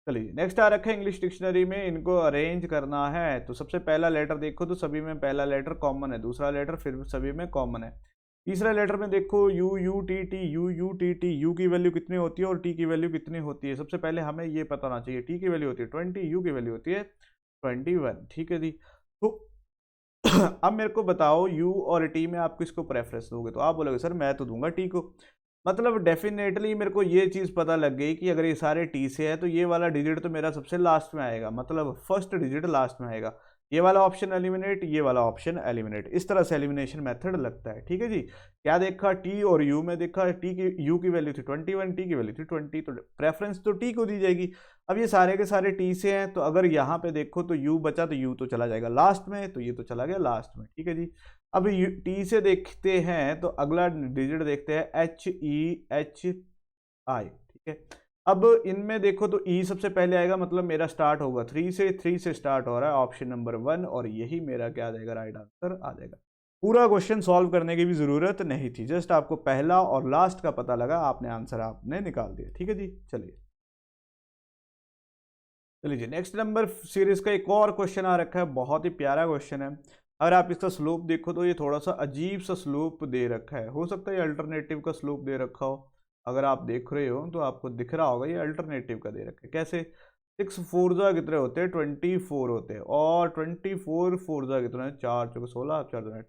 चलिए नेक्स्ट आ रखा है इंग्लिश डिक्शनरी में, इनको अरेंज करना है। तो सबसे पहला लेटर देखो तो सभी में पहला लेटर कॉमन है, दूसरा लेटर फिर सभी में कॉमन है, तीसरा लेटर में देखो you U T T U U T T, you की वैल्यू कितनी होती है और टी की वैल्यू कितनी होती है। सबसे पहले हमें ये पता होना चाहिए, टी की वैल्यू होती है 20, यू की वैल्यू होती है 21। ठीक है जी। तो अब मेरे को बताओ यू और टी में आप किसको प्रेफरेंस दोगे। तो आप बोलोगे सर मैं तो दूंगा टी को। मतलब डेफिनेटली मेरे को ये चीज़ पता लग गई कि अगर ये सारे टी से है तो ये वाला डिजिट तो मेरा सबसे लास्ट में आएगा, मतलब फर्स्ट डिजिट लास्ट में आएगा। ये वाला ऑप्शन एलिमिनेट, ये वाला ऑप्शन एलिमिनेट, इस तरह से एलिमिनेशन मेथड लगता है। ठीक है जी। क्या देखा, टी और यू में देखा, टी की यू की वैल्यू थी 21, टी की वैल्यू थी 20, तो प्रेफरेंस तो टी को दी जाएगी। अब ये सारे के सारे टी से हैं, तो अगर यहाँ पे देखो तो यू बचा तो यू तो चला जाएगा लास्ट में, तो ये तो चला गया लास्ट में। ठीक है जी। अब टी से देखते हैं तो अगला डिजिट देखते हैं HEHI। ठीक है। अब इनमें देखो तो ई सबसे पहले आएगा, मतलब मेरा स्टार्ट होगा 3 से, 3 से स्टार्ट हो रहा है ऑप्शन नंबर 1, और यही मेरा क्या आ जाएगा, राइट आंसर आ जाएगा। पूरा क्वेश्चन सॉल्व करने की भी जरूरत नहीं थी, जस्ट आपको पहला और लास्ट का पता लगा, आपने आंसर आपने निकाल दिया। ठीक है जी। चलिए चलिए जी नेक्स्ट नंबर सीरीज का एक और क्वेश्चन आ रखा है, बहुत ही प्यारा क्वेश्चन है। अगर आप इसका स्लोप देखो तो ये थोड़ा सा अजीब सा स्लोप दे रखा है, हो सकता है ये अल्टरनेटिव का स्लोप दे रखा हो। अगर आप देख रहे हो तो आपको दिख रहा होगा ये अल्टरनेटिव का दे रखा है। कैसे, 6 फोरजा कितने होते हैं, 24 होते हैं, और 24 फोरजा कितने, 4 चौके 16, 4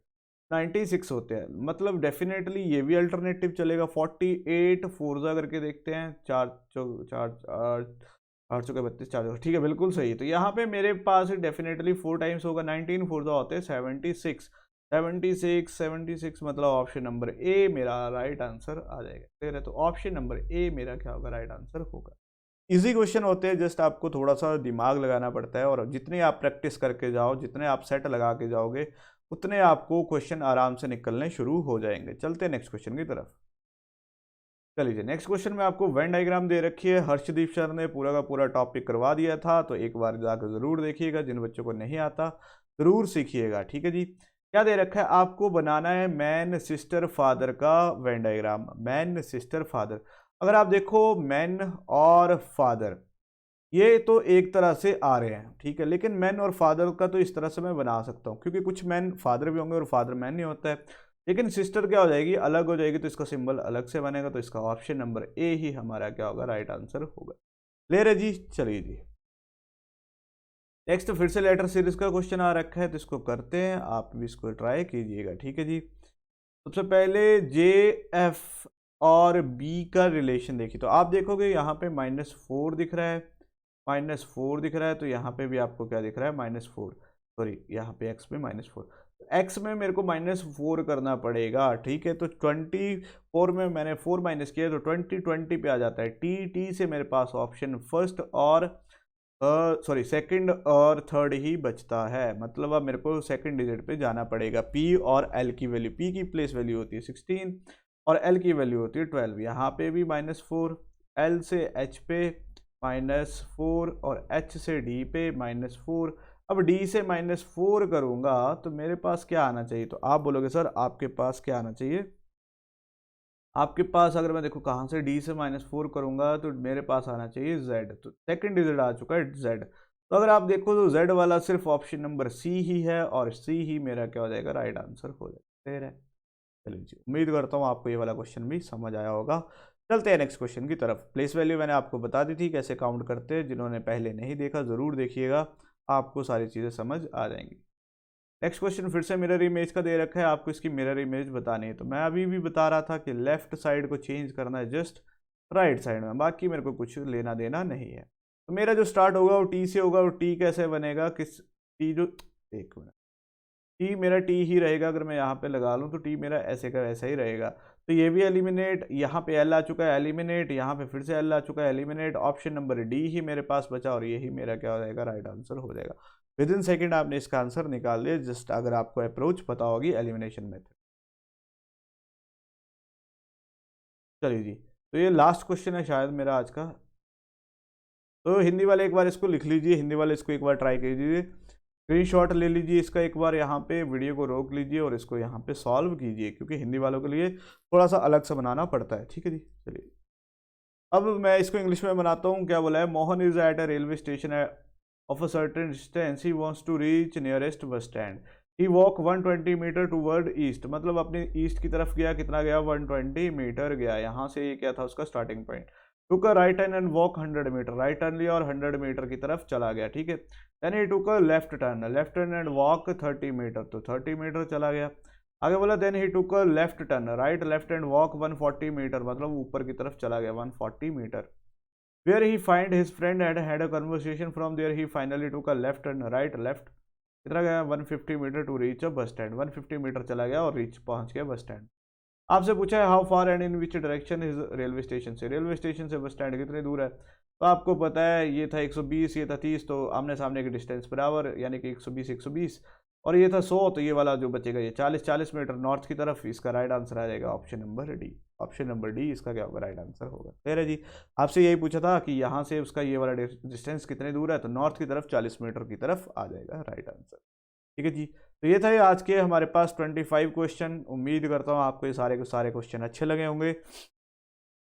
96 होते हैं। मतलब डेफिनेटली ये भी अल्टरनेटिव चलेगा। 48 फोरजा करके देखते हैं, 4 चौके 4 8 चौके 32, 4 चौके, ठीक है बिल्कुल सही। तो यहाँ पे मेरे पास डेफिनेटली 4 टाइम्स होगा, 19 फोरजा होते हैं 76, 76 मतलब ऑप्शन नंबर ए मेरा राइट आंसर आ जाएगा। क्लियर है। तो ऑप्शन नंबर ए मेरा क्या होगा, राइट आंसर होगा। इजी क्वेश्चन होते हैं, जस्ट आपको थोड़ा सा दिमाग लगाना पड़ता है, और जितने आप प्रैक्टिस करके जाओ, जितने आप सेट लगा के जाओगे, उतने आपको क्वेश्चन आराम से निकलने शुरू हो जाएंगे। चलते हैं नेक्स्ट क्वेश्चन की तरफ। चलिए नेक्स्ट क्वेश्चन में आपको वेन डायग्राम दे रखी है, हर्षदीप सर ने पूरा का पूरा टॉपिक करवा दिया था, तो एक बार जाकर जरूर देखिएगा, जिन बच्चों को नहीं आता जरूर सीखिएगा। ठीक है जी। क्या दे रखा है, आपको बनाना है मैन सिस्टर फादर का Venn diagram. Man sister father, अगर आप देखो मैन और फादर ये तो एक तरह से आ रहे हैं, ठीक है, लेकिन मैन और फादर का तो इस तरह से मैं बना सकता हूँ, क्योंकि कुछ मैन फादर भी होंगे और फादर मैन नहीं होता है, लेकिन सिस्टर क्या हो जाएगी, अलग हो जाएगी, तो इसका सिंबल अलग से बनेगा। तो इसका ऑप्शन नंबर ए ही हमारा क्या होगा, राइट आंसर होगा। क्लियर है जी। चलिए जी नेक्स्ट फिर से लेटर सीरीज का क्वेश्चन आ रखा है, तो इसको करते हैं, आप भी इसको ट्राई कीजिएगा। ठीक है जी। सबसे पहले जे एफ और बी का रिलेशन देखिए, तो आप देखोगे यहाँ पे -4 दिख रहा है, -4 दिख रहा है, तो यहाँ पे भी आपको क्या दिख रहा है, -4, सॉरी यहाँ पे एक्स में -4, एक्स में मेरे को -4 करना पड़ेगा। ठीक है। तो 24 में मैंने 4 माइनस किया तो 20 पे आ जाता है। टी टी से मेरे पास ऑप्शन फर्स्ट और सॉरी सेकंड और थर्ड ही बचता है, मतलब अब मेरे को सेकंड डिजिट पे जाना पड़ेगा। पी और एल की वैल्यू, पी की प्लेस वैल्यू होती है 16 और एल की वैल्यू होती है 12। यहाँ पे भी -4, एल से एच पे -4 और एच से डी पे -4। अब डी से -4 करूँगा तो मेरे पास क्या आना चाहिए, तो आप बोलोगे सर आपके पास क्या आना चाहिए, आपके पास अगर मैं देखो कहाँ से डी से -4 करूँगा तो मेरे पास आना चाहिए z, तो सेकंड डिजिट आ चुका है z। तो अगर आप देखो तो z वाला सिर्फ ऑप्शन नंबर सी ही है, और सी ही मेरा क्या हो जाएगा, राइट आंसर हो जाएगा। क्लियर है। चलिए जी, उम्मीद करता हूँ आपको ये वाला क्वेश्चन भी समझ आया होगा। चलते हैं नेक्स्ट क्वेश्चन की तरफ। प्लेस वैल्यू मैंने आपको बता दी थी कैसे काउंट करते हैं, जिन्होंने पहले नहीं देखा ज़रूर देखिएगा, आपको सारी चीज़ें समझ आ जाएंगी। नेक्स्ट क्वेश्चन फिर से मिरर इमेज का दे रखा है, आपको इसकी मिरर इमेज बतानी है। तो मैं अभी भी बता रहा था कि लेफ्ट साइड को चेंज करना है जस्ट राइट साइड में, बाकी मेरे को कुछ लेना देना नहीं है। तो मेरा जो स्टार्ट होगा वो टी से होगा, और टी कैसे बनेगा, किस टी जो, एक मिनट, टी मेरा टी ही रहेगा। अगर मैं यहाँ पे लगा लूँ तो टी मेरा ऐसे का ऐसा ही रहेगा। तो ये भी एलिमिनेट, यहाँ पे एल आ चुका है एलिमिनेट, यहाँ पे फिर से एल आ चुका है एलिमिनेट। ऑप्शन नंबर डी ही मेरे पास बचा, और यही मेरा क्या हो जाएगा, राइट आंसर हो जाएगा। विद इन सेकेंड आपने इसका आंसर निकाल दिया, जस्ट अगर आपको अप्रोच पता होगी एलिमिनेशन मेथड। चलिए जी, तो ये लास्ट क्वेश्चन है शायद मेरा आज का। तो हिंदी वाले एक बार इसको लिख लीजिए, हिंदी वाले इसको एक बार ट्राई कीजिए, स्क्रीनशॉट ले लीजिए इसका एक बार, यहाँ पे वीडियो को रोक लीजिए और इसको यहाँ पे सॉल्व कीजिए, क्योंकि हिंदी वालों के लिए थोड़ा सा अलग से बनाना पड़ता है। ठीक है जी, चलिए अब मैं इसको इंग्लिश में बनाता हूँ। क्या बोला है, Mohan is at a railway station of a certain distance, he wants to reach nearest bus stand, he walk 120 metre toward east. मतलब अपने ईस्ट की तरफ गया, कितना गया, 120 मीटर गया। यहाँ से ये क्या था उसका starting point. Took a right turn and walk 100 metre, right turn लिया और 100 मीटर की तरफ चला गया। ठीक है, then he took a left turn and walk 30 metre, तो 30 मीटर चला गया। आगे बोला then he took a left turn, right left and walk 140 metre, मतलब ऊपर की तरफ चला गया 140 metre. Where he find his friend and had a conversation, from there he finally took a left turn, right left, कितना गया 150 metre to reach a bus stand, 150 metre चला गया और रीच पहुंच गया बस स्टैंड। आपसे पूछा है how far and in which direction is railway station से, रेलवे स्टेशन से बस स्टैंड कितनी दूर है। तो आपको पता है ये था 120, ये था 30, तो आमने सामने की डिस्टेंस बराबर, यानी कि 120 120, और ये था 100, तो ये वाला जो बचेगा ये 40 40 मीटर नॉर्थ की तरफ। इसका राइट आंसर आ जाएगा option number D, option number D इसका क्या होगा, राइट आंसर होगा। क्लियर है जी, आपसे यही पूछा था कि यहाँ से उसका ये वाला डिस्टेंस कितनी दूर है, तो नॉर्थ की तरफ 40 मीटर की तरफ आ जाएगा राइट आंसर। ठीक है जी, तो ये था आज के हमारे पास 25 क्वेश्चन। उम्मीद करता हूँ आपको ये सारे के सारे क्वेश्चन अच्छे लगे होंगे।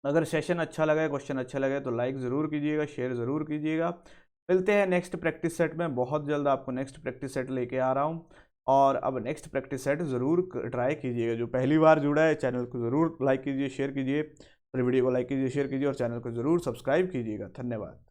अगर सेशन अच्छा लगा है, क्वेश्चन अच्छे लगे तो लाइक ज़रूर कीजिएगा, शेयर ज़रूर कीजिएगा। मिलते हैं नेक्स्ट प्रैक्टिस सेट में, बहुत जल्द आपको नेक्स्ट प्रैक्टिस सेट लेके आ रहा हूँ। और अब नेक्स्ट प्रैक्टिस सेट ज़रूर ट्राई कीजिएगा। जो पहली बार जुड़ा है चैनल को ज़रूर लाइक कीजिए, शेयर कीजिए, और वीडियो को लाइक कीजिए, शेयर कीजिए और चैनल को ज़रूर सब्सक्राइब कीजिएगा। धन्यवाद।